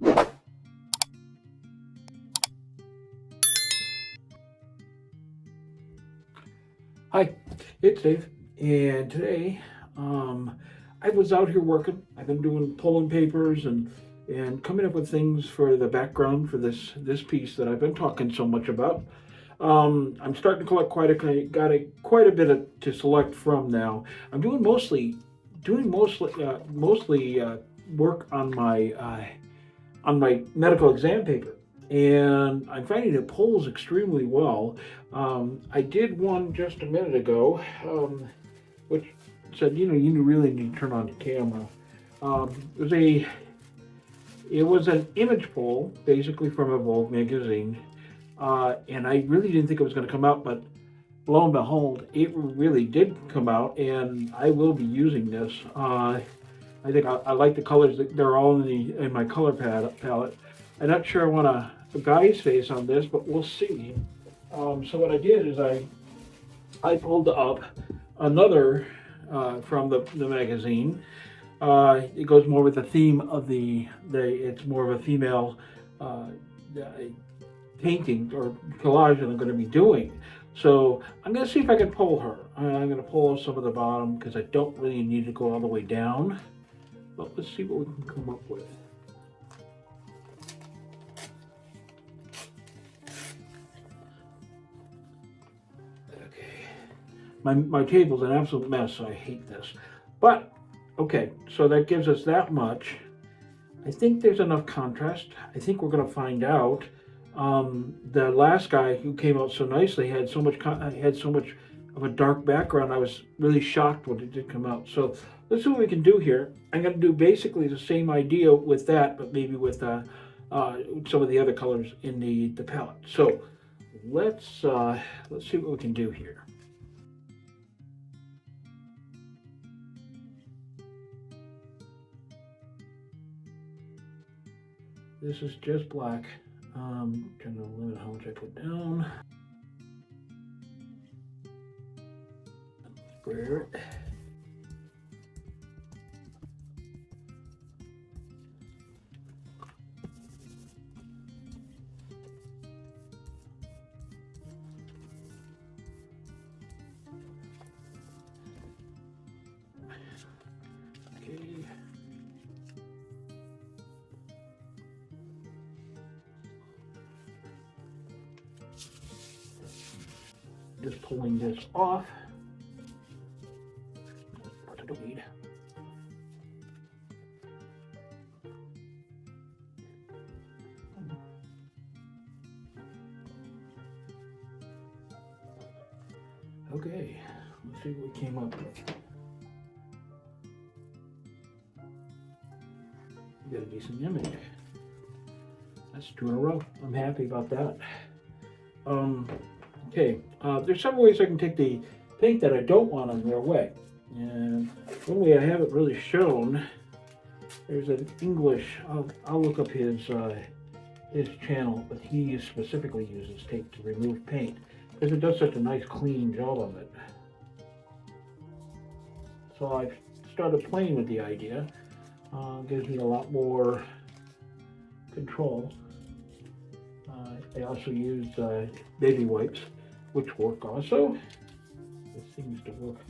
Hi, it's Dave, and today I was out here working. I've been pulling papers and coming up with things for the background for this piece that I've been talking so much about. I'm starting to collect quite a bit to select from now. I'm doing mostly work on my medical exam paper, and I'm finding it pulls extremely well. I did one just a minute ago, which said, you really need to turn on the camera. It was an image pull, basically from a Vogue magazine, and I really didn't think it was going to come out, but lo and behold, it really did come out, and I will be using this. I think I like the colors. They're all in my color palette. I'm not sure I want a guy's face on this, but we'll see. So what I did is I pulled up another from the magazine. It goes more with the theme of it's more of a female uh, painting or collage that I'm going to be doing. So I'm going to see if I can pull her. I'm going to pull some of the bottom because I don't really need to go all the way down. But let's see what we can come up with. Okay. My table's an absolute mess, so I hate this. But, okay, so that gives us that much. I think there's enough contrast. I think we're going to find out. The last guy who came out so nicely had so much of a dark background. I was really shocked when it did come out. So let's see what we can do here. I'm going to do basically the same idea with that, but maybe with some of the other colors in the palette. So let's see what we can do here. This is just black. Trying to limit how much I put down. Square it. Okay. Just pulling this off. Put it away. Okay, let's see what we came up with. We got a decent image. That's 2 in a row. I'm happy about that. Okay, there's several ways I can take the paint that I don't want on there away. And one way I haven't really shown, there's an English, I'll look up his channel, but he specifically uses tape to remove paint because it does such a nice clean job of it. So I've started playing with the idea. Gives me a lot more control. I also use baby wipes, which work also. This seems to work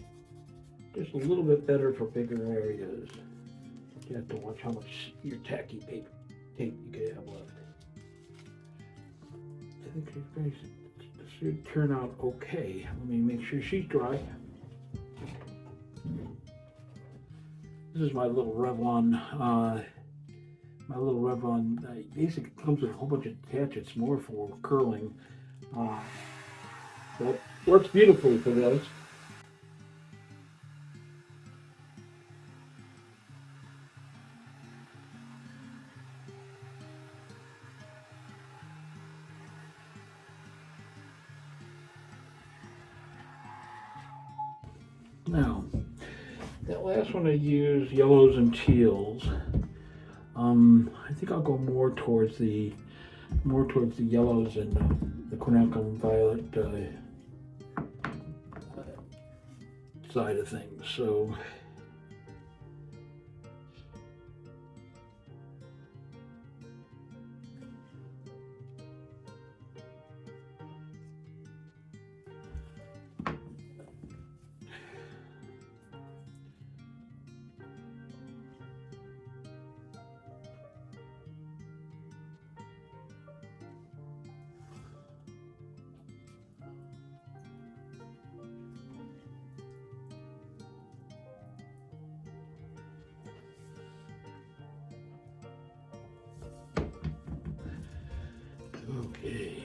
just a little bit better for bigger areas. You have to watch how much your tacky tape you can have left. I think this should turn out okay. Let me make sure she's dry. This is my little Revlon. Basically comes with a whole bunch of attachments, more for curling. But works beautifully for this. Now, that last one I used yellows and teals. I think I'll go more towards the yellows and the quinacridone violet side of things. So Okay.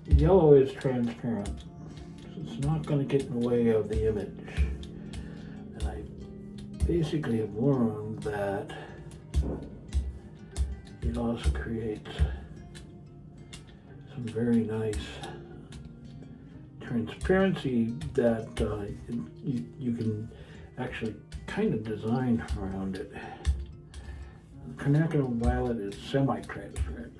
Yellow is transparent, so it's not going to get in the way of the image. And I basically have learned that it also creates some very nice transparency that you can actually kind of design around it. The Quinacridone Violet is semi-transparent.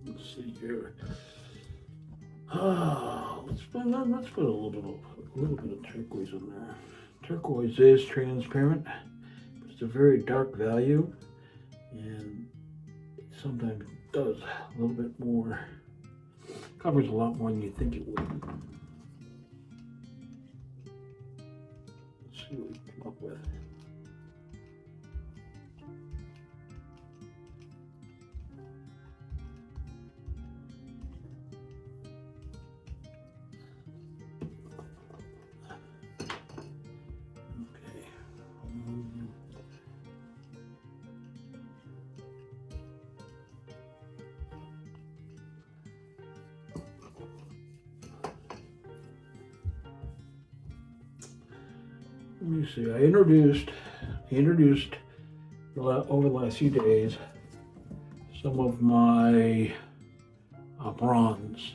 Let's see here. Let's put a little bit of turquoise in there. Turquoise is transparent, but it's a very dark value, and it sometimes does a little bit more. Covers a lot more than you think it would. Let's see what we can come up with. Let me see. I introduced over the last few days some of my bronze.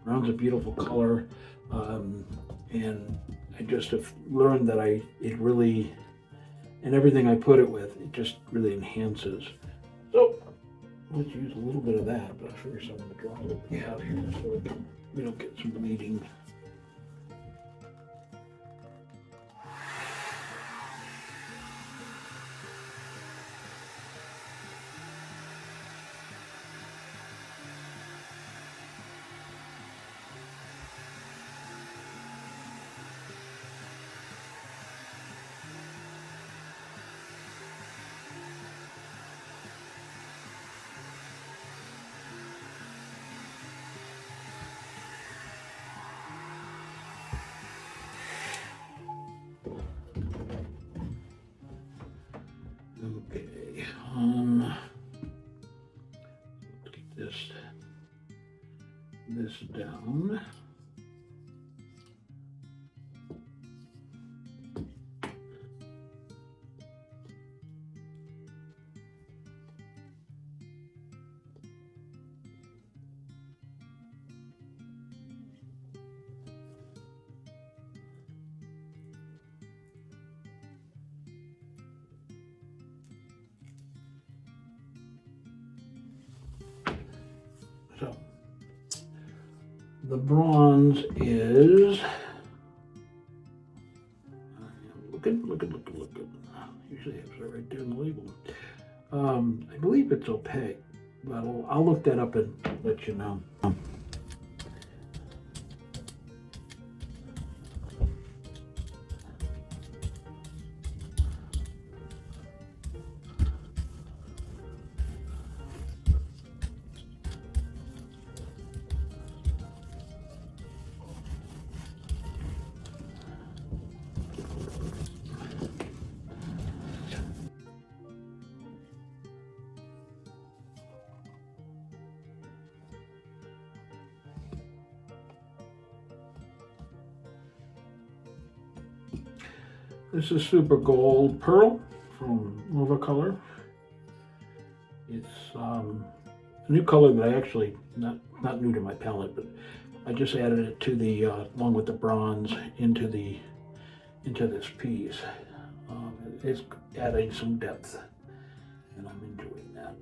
Bronze is a beautiful color, and I just have learned that it really, and everything I put it with, it just really enhances. So let's use a little bit of that. But I figure I'm going to draw a little bit out here so we don't get some bleeding. Okay, let's get this down. So the bronze is look at. Usually it's right there in the label. I believe it's opaque, but I'll look that up and let you know. This is Super Gold Pearl from Nova Color. It's a new color that I actually, not new to my palette, but I just added it to the, along with the bronze into this piece. It's adding some depth, and I'm enjoying that.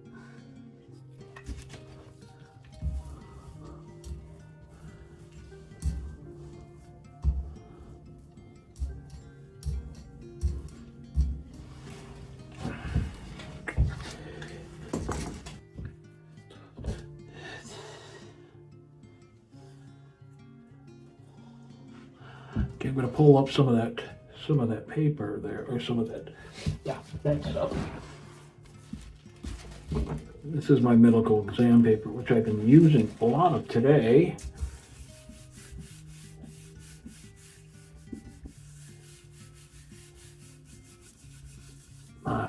Okay, I'm going to pull up some of that paper there, or some of that, yeah, that stuff. This is my medical exam paper, which I've been using a lot of today.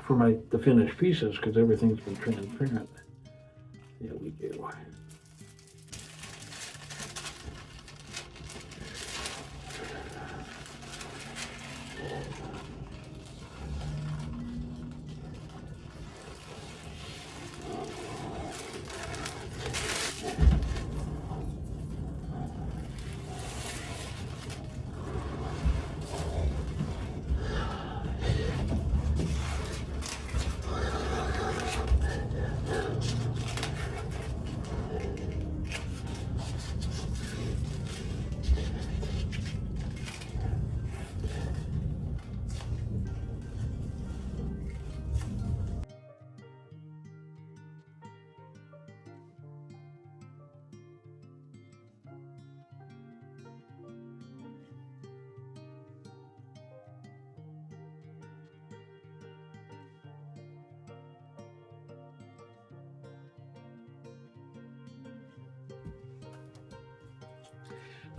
For the finished pieces, because everything's been transparent. There we go.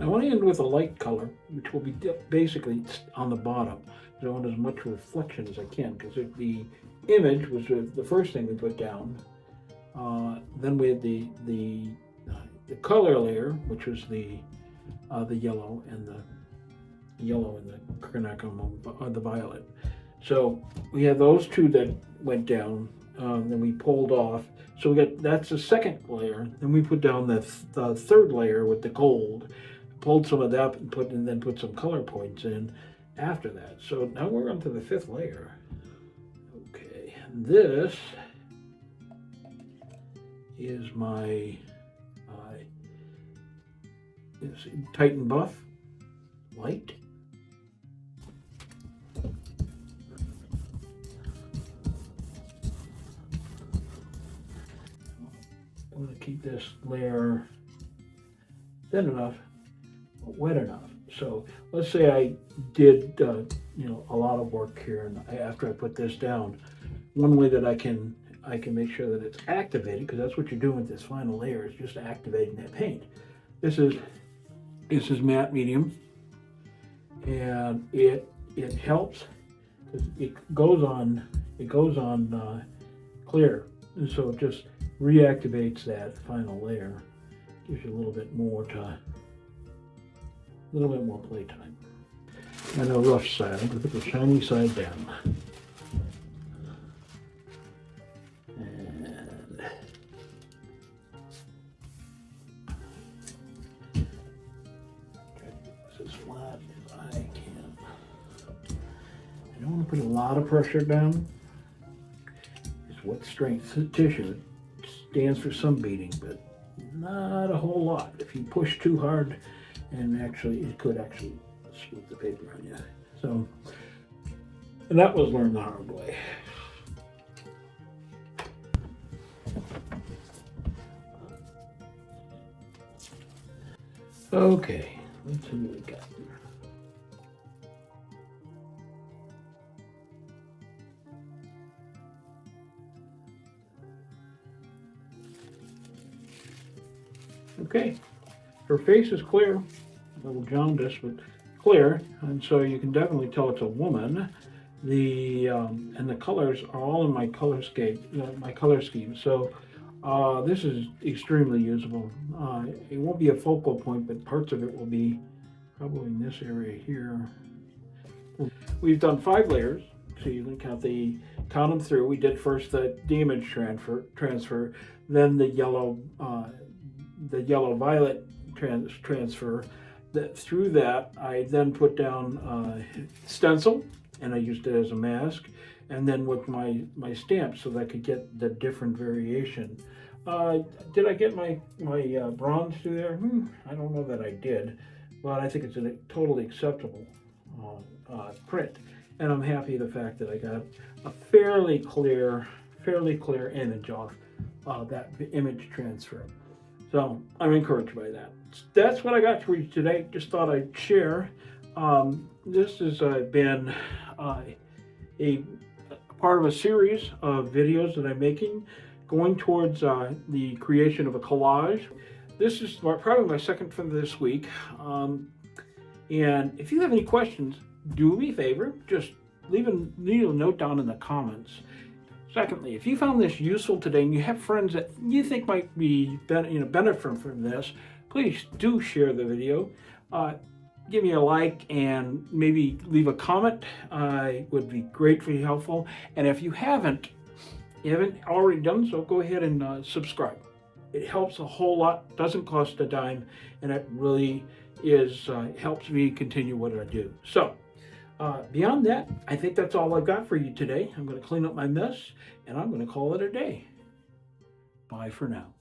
I want to end with a light color, which will be basically on the bottom. I want as much reflection as I can, because the image was the first thing we put down. Then we had the color layer, which was the yellow and the chronicum, the violet. So we had those two that went down. Then we pulled off. So that's the second layer. Then we put down the third layer with the gold. Pulled some of that and then put some color points in after that. So now we're on to the fifth layer. Okay, and this is my Titan Buff light. I'm going to keep this layer thin enough, but wet enough. So let's say I did a lot of work here, and after I put this down, one way that I can make sure that it's activated, because that's what you're doing with this final layer, is just activating that paint. This is matte medium, and it helps. It goes on clear, and so it just reactivates that final layer. Gives you a little bit more playtime. And a rough side. I'm going to put the shiny side down. And try to get this as flat as I can. I don't want to put a lot of pressure down. It's what strength tissue. It stands for some beating, but not a whole lot. If you push too hard, and it could actually smooth the paper on you. So, and that was learned the hard way. Okay, let's see what we got. Okay, her face is clear, a little jaundiced, but clear, and so you can definitely tell it's a woman. And the colors are all in my color scheme. So this is extremely usable. It won't be a focal point, but parts of it will be probably in this area here. We've done 5 layers, so you can count them through. We did first the image transfer, then the yellow violet transfer. Through that, I then put down stencil, and I used it as a mask, and then with my stamp, so that I could get the different variation. Did I get my bronze through there? I don't know that I did, but I think it's a totally acceptable print, and I'm happy the fact that I got a fairly clear image off that image transfer. So I'm encouraged by that. That's what I got for you today. Just thought I'd share This has been a part of a series of videos that I'm making going towards the creation of a collage. This is probably my second for this week. And if you have any questions, do me a favor, just leave a note down in the comments. Secondly, if you found this useful today and you have friends that you think might be benefit from this, please do share the video. Give me a like and maybe leave a comment. It would be greatly helpful. And if you haven't already done so, go ahead and subscribe. It helps a whole lot, doesn't cost a dime, and it really helps me continue what I do. So beyond that, I think that's all I've got for you today. I'm going to clean up my mess, and I'm going to call it a day. Bye for now.